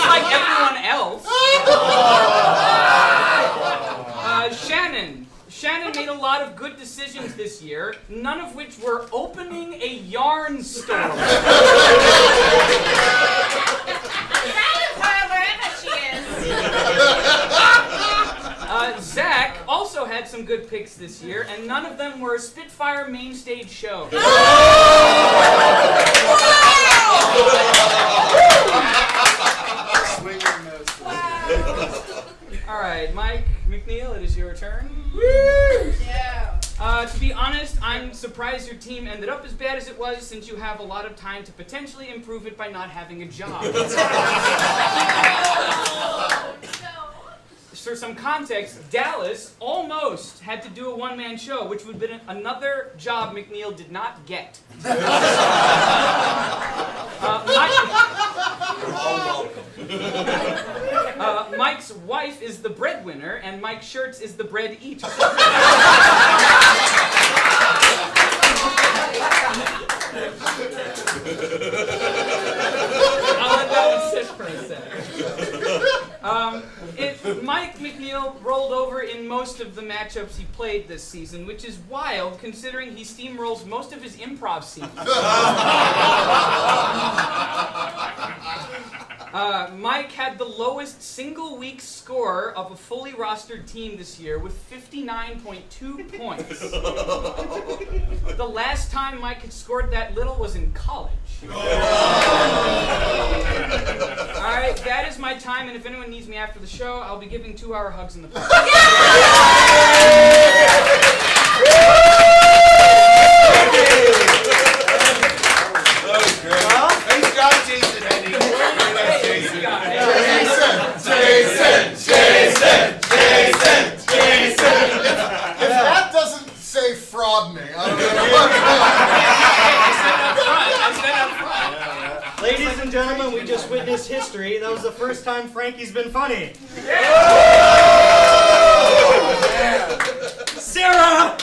like everyone else. Shannon. Shannon made a lot of good decisions this year, none of which were opening a yarn store. I'm proud of her wherever she is. Zach also had some good picks this year, and none of them were Spitfire main stage shows. All right, Mike McNeil, it is your turn. Yeah. To be honest, I'm surprised your team ended up as bad as it was, since you have a lot of time to potentially improve it by not having a job. For some context, Dallas almost had to do a one-man show, which would have been another job McNeil did not get. Mike's wife is the breadwinner, and Mike Shirts is the bread eater. I'll let that one sit for a second. Mike McNeil rolled over in most of the matchups he played this season, which is wild considering he steamrolls most of his improv scenes. Mike had the lowest single-week score of a fully rostered team this year with 59.2 points. The last time Mike had scored that little was in college. Alright, that is my time, and if anyone needs me after the show, I'll be giving 2-hour hugs in the park. Nice job, Jason Henny. If that doesn't say fraud me, I don't know. I said up front. Ladies and gentlemen, we just witnessed history. That was the first time Frankie's been funny. Sarah! All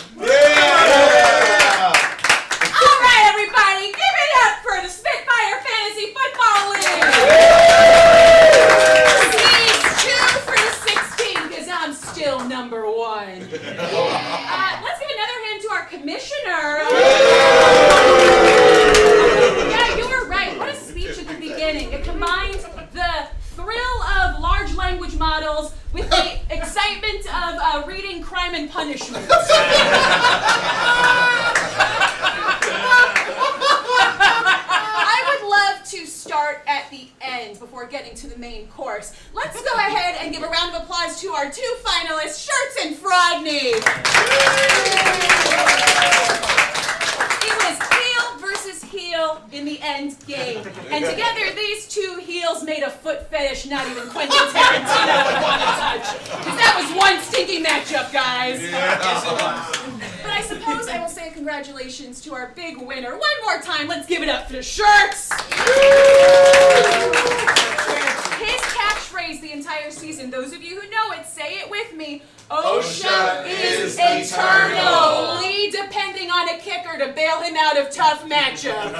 right, everybody, give it up for the Spitfire Fantasy Football League. Please cheer for the 16, because I'm still number one. Let's give another hand to our battle in the end game. And together, these two heels made a foot fetish not even Quentin Tarantino would want to touch. Because that was one stinky matchup, guys. But I suppose I will say congratulations to our big winner. One more time, let's give it up for the Shirts. His catchphrase the entire season, those of you who know it, say it with me. OSHA is eternal, depending on a kicker to bail him out of tough matchups.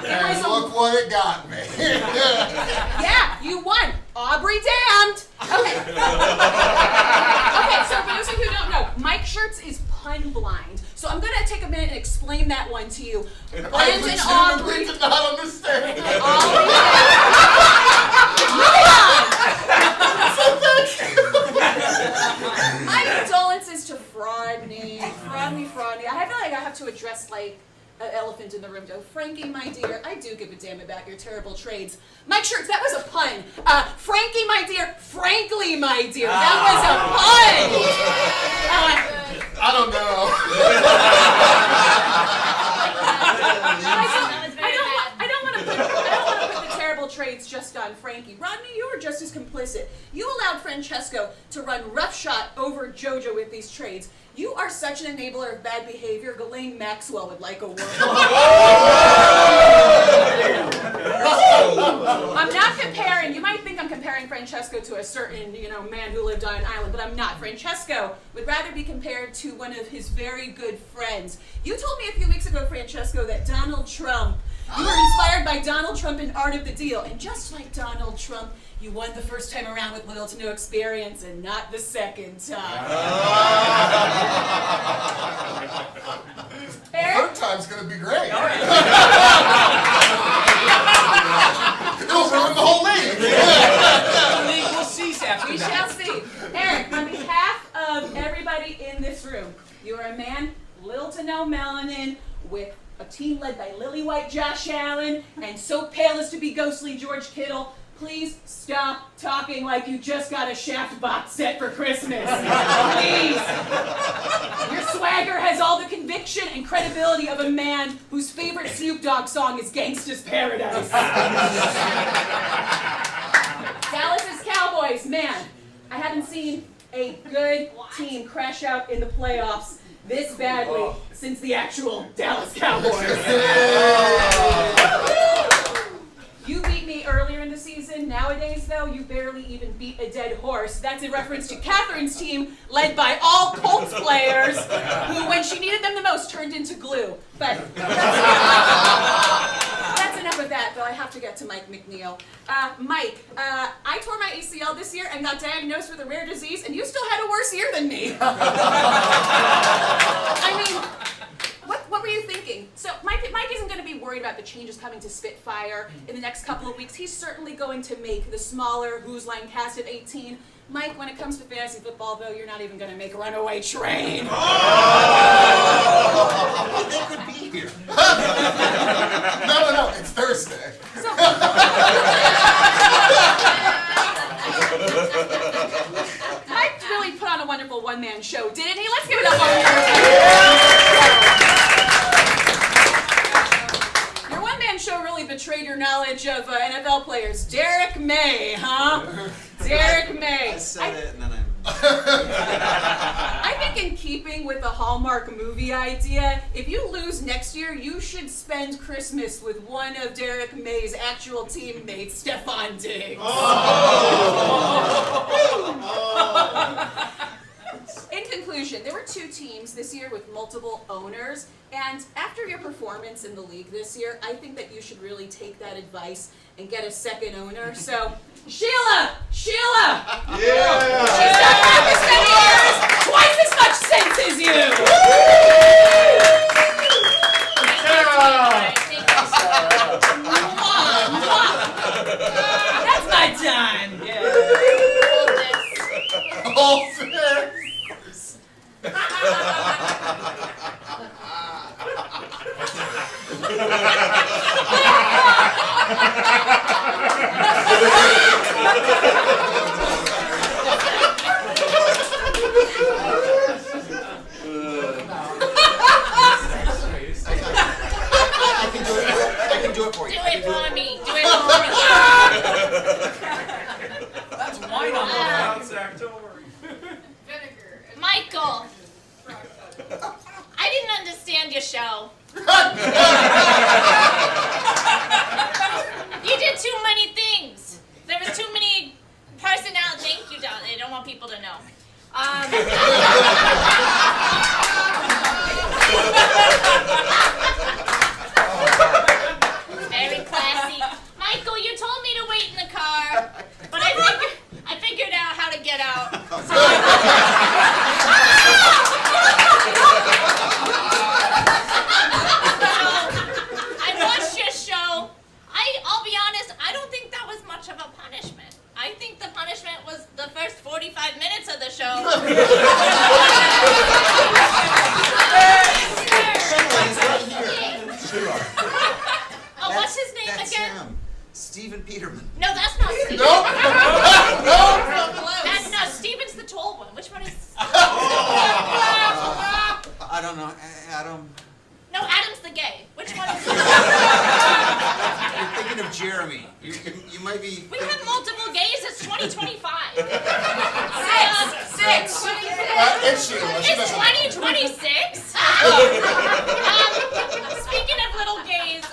And look what it got me. Yeah, you won. Aubrey damned. Okay. Okay, so for those of you who don't know, Mike Shirts is pun blind. So I'm going to take a minute and explain that one to you. Brandon Aubrey did not understand. My condolences to Fraudney. I feel like I have to address like an elephant in the room, though. Frankie, my dear, I do give a damn about your terrible trades. Mike Shirts, that was a pun. Frankie, my dear, frankly, my dear, that was a pun. I don't know. I don't want to put the terrible trades just on Frankie. Rodney, you were just as complicit. You allowed Francesco to run roughshod over JoJo with these trades. You are such an enabler of bad behavior, Ghislaine Maxwell would like a word. I'm not comparing, you might think I'm comparing Francesco to a certain, man who lived on an island, but I'm not. Francesco would rather be compared to one of his very good friends. You told me a few weeks ago, Francesco, that Donald Trump, you were inspired by Donald Trump in Art of the Deal, and just like Donald Trump, you won the first time around with little to no experience and not the second time. Third time's gonna be great. It'll ruin the whole league. We'll see after We that. shall see. Eric, on behalf of everybody in this room, you are a man, little to no melanin, with a team led by lily white Josh Allen, and so pale as to be ghostly George Kittle. Please stop talking like you just got a Shaft box set for Christmas. Please. Your swagger has all the conviction and credibility of a man whose favorite Snoop Dogg song is Gangsta's Paradise. Dallas's Cowboys, man, I haven't seen a good team crash out in the playoffs this badly since the actual Dallas Cowboys. You beat me earlier in the season. Nowadays, though, you barely even beat a dead horse. That's in reference to Catherine's team, led by all Colts players, who, when she needed them the most, turned into glue. But that's enough of that, though. I have to get to Mike McNeil. Mike, I tore my ACL this year and got diagnosed with a rare disease, and you still had a worse year than me. I mean, what were you thinking? So Mike isn't going to be worried about the changes coming to Spitfire in the next couple of weeks. He's certainly going to make the smaller Who's Line cast of 18. Mike, when it comes to fantasy football, though, you're not even going to make Runaway Train. They could be here. No, it's Thursday. So, Mike really put on a wonderful one-man show, didn't he? Let's give it up on your one-man show really betrayed your knowledge of NFL players. Derek May, huh? Derek May. I said it and then I think in keeping with the Hallmark movie idea, if you lose next year, you should spend Christmas with one of Derek May's actual teammates, Stefan Diggs. In conclusion, there were two teams this year with multiple owners, and after your performance in the league this year, I think that you should really take that advice and get a second owner. So, Sheila! Yeah! She's got half as many years, twice as much sense as you! That's my time! You did too many things. There was too many personality. Thank you, Don. I don't want people to know. Very classy. Michael, you told me to wait in the car, but I figured out how to get out. I watched your show. I'll be honest, I don't think that was much of a punishment. I think the punishment was the first 45 minutes of the show. Oh, what's his name That's again? him. Stephen Peterman. No, that's not Steven. Nope. Nope. That's not Steven's the tall one. Which one is? I don't know. Adam. No, Adam's the gay. Which one is? You're thinking of Jeremy. You might be. We have multiple gays. It's 2025. Six. It's Sheila. She It's doesn't- 2026. Speaking of little gays,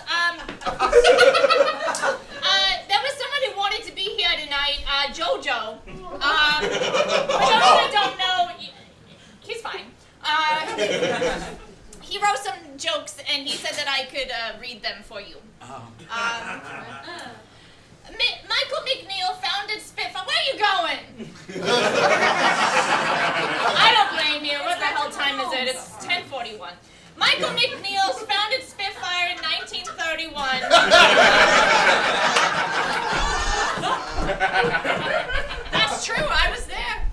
there was someone who wanted to be here tonight. Jojo. For those who don't know, he's fine. He wrote some jokes and he said that I could read them for you. Michael McNeil founded Spitfire. Where are you going? I don't blame you. What the hell time is it? It's 10:41. Michael McNeil founded Spitfire in 1931. That's true. I was there.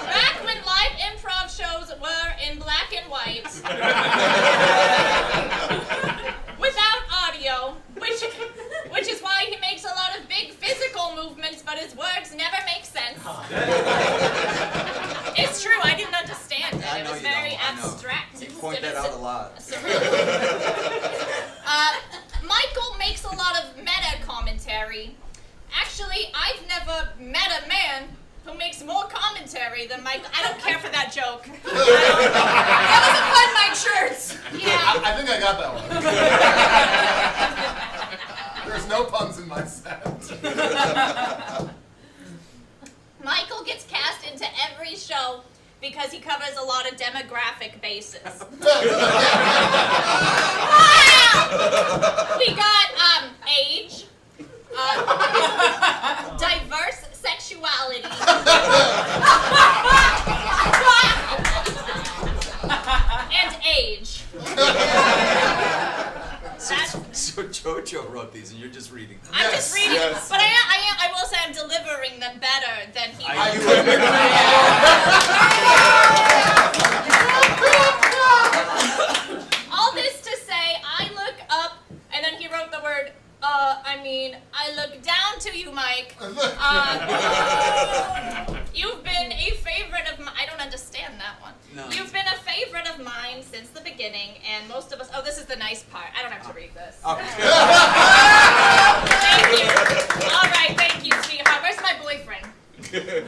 Back when live improv shows were in black and white. Without audio, which is why he makes a lot of big physical movements, but his words never make sense. It's true, I didn't understand it. I It know was you very don't, I know. abstract. You point that out a lot. Michael makes a lot of meta commentary. Actually, I've never met a man who makes more commentary than Michael. I don't care for that joke. That was a fun Mike Shirts. Yeah. I think I got that one. There's no puns in my set. Michael gets cast into every show because he covers a lot of demographic bases. We got age, diverse sexuality, and age. So Jojo wrote these, and you're just reading them. I'm just reading, yes. but I will say I'm delivering them better than he was. All this to say, I look up, and then he wrote the word, I look down to you, Mike. You've been a favorite of mine. I don't understand that one. No. You've been a favorite of mine since the beginning, and most of us, this is the nice part. I don't have to read this. Thank you. All right, thank you, sweetheart. Where's my boyfriend?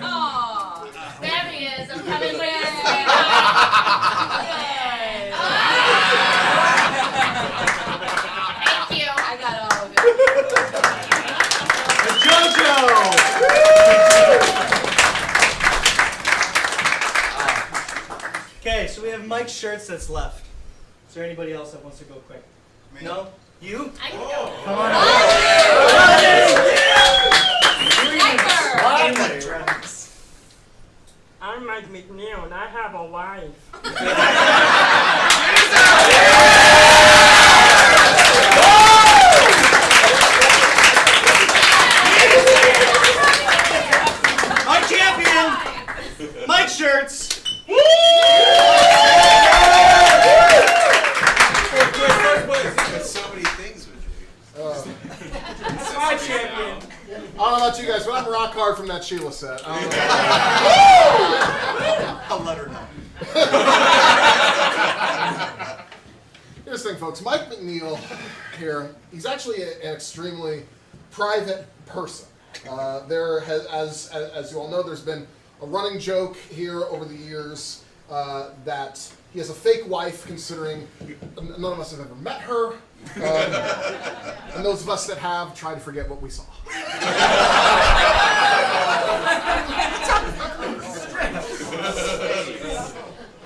Oh, there he is. I'm coming with you. Thank you. I got all of it. Jojo! Okay, so we have Mike's Shirts that's left. Is there anybody else that wants to go quick? No? You? I can go. Come on. I'm Mike McNeil and I have a wife. My champion! Mike Shirts! So many things with you. My champion. I don't know about you guys, but I'm rock hard from that Sheila set. I'll let her know. Here's the thing, folks. Mike McNeil here, he's actually an extremely private person. As you all know, there's been a running joke here over the years that He has a fake wife, considering none of us have ever met her. And those of us that have try to forget what we saw.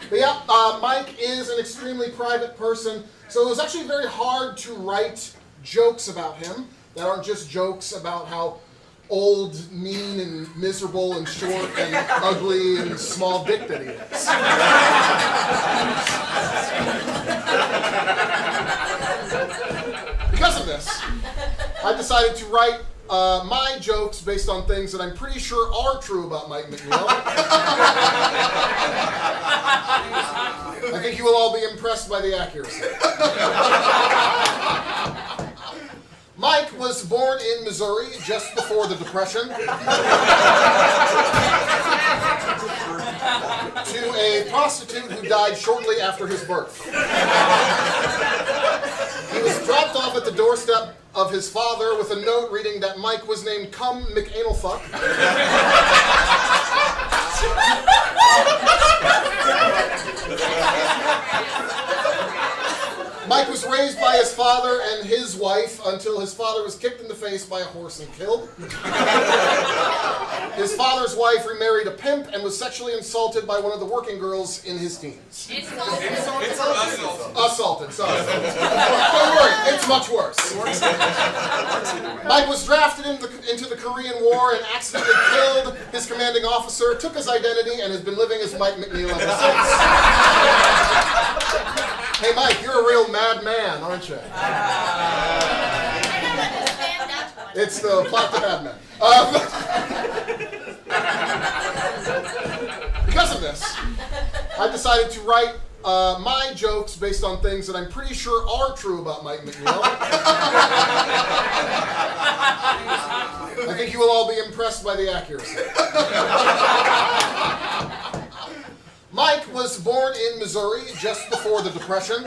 But yeah, Mike is an extremely private person, so it was actually very hard to write jokes about him that aren't just jokes about how old, mean, and miserable, and short, and ugly, and small dick that he is. Because of this, I decided to write my jokes based on things that I'm pretty sure are true about Mike McNeil. I think you will all be impressed by the accuracy. Mike was born in Missouri just before the Depression to a prostitute who died shortly after his birth. He was dropped off at the doorstep of his father with a note reading that Mike was named Cum McAnalfuck. Mike was raised by his father and his wife until his father was kicked in the face by a horse and killed. His father's wife remarried a pimp and was sexually insulted by one of the working girls in his teens. Assaulted, sorry. Don't worry, it's much worse. Mike was drafted into the Korean War and accidentally killed his commanding officer, took his identity, and has been living as Mike McNeil ever since. Hey Mike, you're a real mad man, aren't you? It's the plot to Mad Men. Because of this, I decided to write my jokes based on things that I'm pretty sure are true about Mike McNeil. I think you will all be impressed by the accuracy. Mike was born in Missouri just before the Depression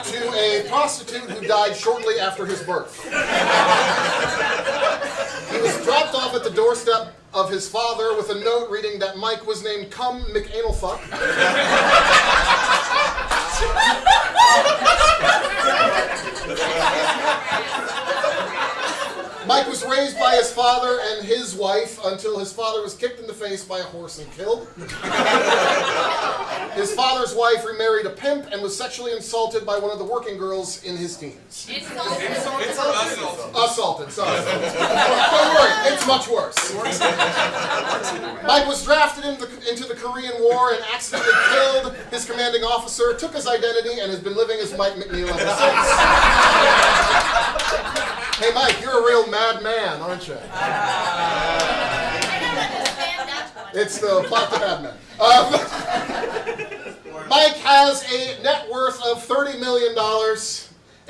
to a prostitute who died shortly after his birth. He was dropped off at the doorstep of his father with a note reading that Mike was named Cum McAnalfuck. Mike was raised by his father and his wife until his father was kicked in the face by a horse and killed. His father's wife remarried a pimp and was sexually insulted by one of the working girls in his teens. Assaulted, sorry. Don't worry, it's much worse. Mike was drafted into the Korean War and accidentally killed his commanding officer, took his identity, and has been living as Mike McNeil ever since. Hey Mike, you're a real mad man, aren't you? It's the plot to Mad Men. Mike has a net worth of $30 million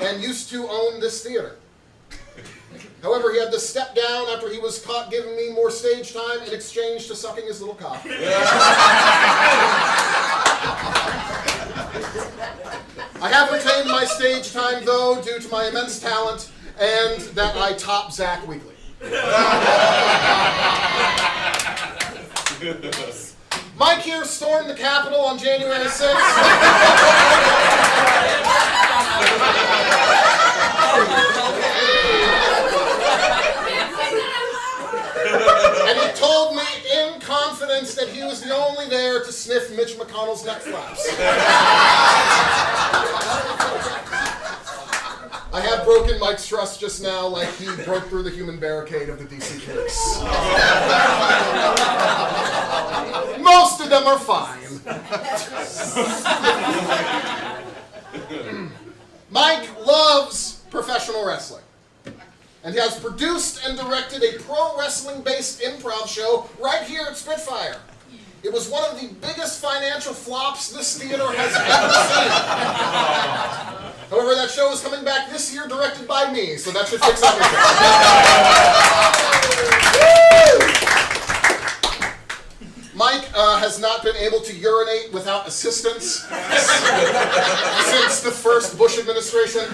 and used to own this theater. However, he had to step down after he was caught giving me more stage time in exchange to sucking his little cock. I have retained my stage time, though, due to my immense talent and that I top Zach weekly. Mike here stormed the Capitol on January 6th. And he told me in confidence that he was the only there to sniff Mitch McConnell's neck flaps. I have broken Mike's trust just now like he broke through the human barricade of the DC police. Most of them are fine. Mike loves professional wrestling. And he has produced and directed a pro wrestling-based improv show right here at Spitfire. It was one of the biggest financial flops this theater has ever seen. However, that show is coming back this year, directed by me, so that should fix everything. Mike has not been able to urinate without assistance since the first Bush administration.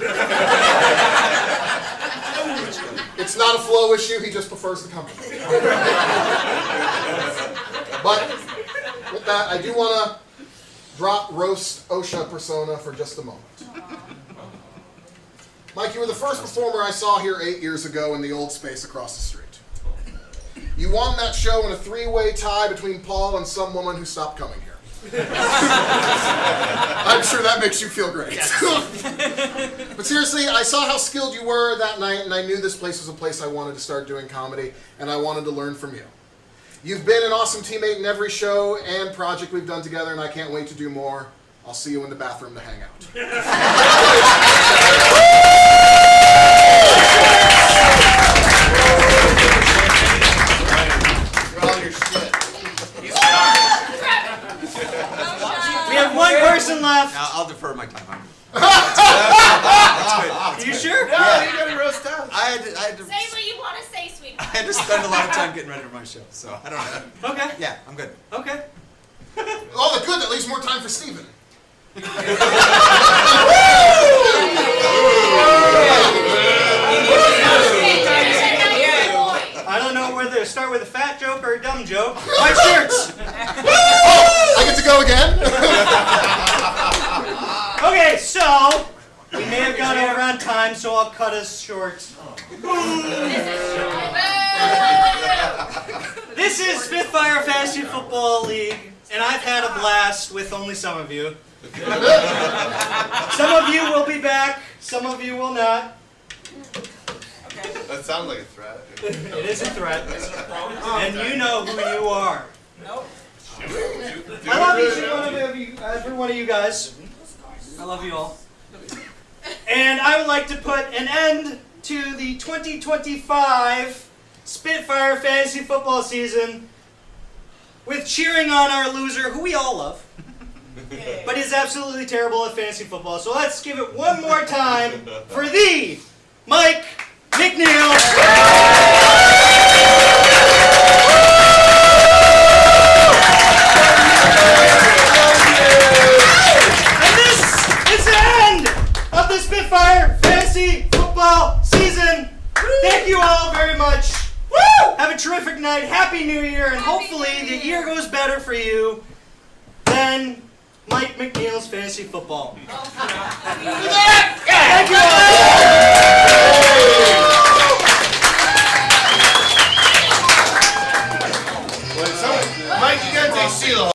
It's not a flow issue, he just prefers the company. But that, I do want to drop roast OSHA persona for just a moment. Mike, you were the first performer I saw here 8 years ago in the old space across the street. You won that show in a three-way tie between Paul and some woman who stopped coming here. I'm sure that makes you feel great. But seriously, I saw how skilled you were that night, and I knew this place was a place I wanted to start doing comedy, and I wanted to learn from you. You've been an awesome teammate in every show and project we've done together, and I can't wait to do more. I'll see you in the bathroom to hang out. We have one person left. I'll defer my time. Are you sure? Yeah, you gotta roast out. I had to Say what you want to say, sweetheart. I had to spend a lot of time getting ready for my show, so I don't know. Okay. Yeah, I'm good. Okay. Oh, good. That leaves more time for Steven. I don't know whether to start with a fat joke or a dumb joke. White shirts. I get to go again? Okay, so we may have gone over on time, so I'll cut us short. This is Spitfire Fantasy Football League, and I've had a blast with only some of you. Some of you will be back, some of you will not. That sounds like a threat. It is a threat, and you know who you are. I love each and one of you, every one of you guys. I love you all. And I would like to put an end to the 2025 Spitfire Fantasy Football season with cheering on our loser, who we all love, but is absolutely terrible at fantasy football. So let's give it one more time for the Mike McNeil. Of the Spitfire Fantasy Football season. Thank you all very much. Woo! Have a terrific night. Happy New Year, and hopefully the year goes better for you than Mike McNeil's Fantasy Football. Thank you all.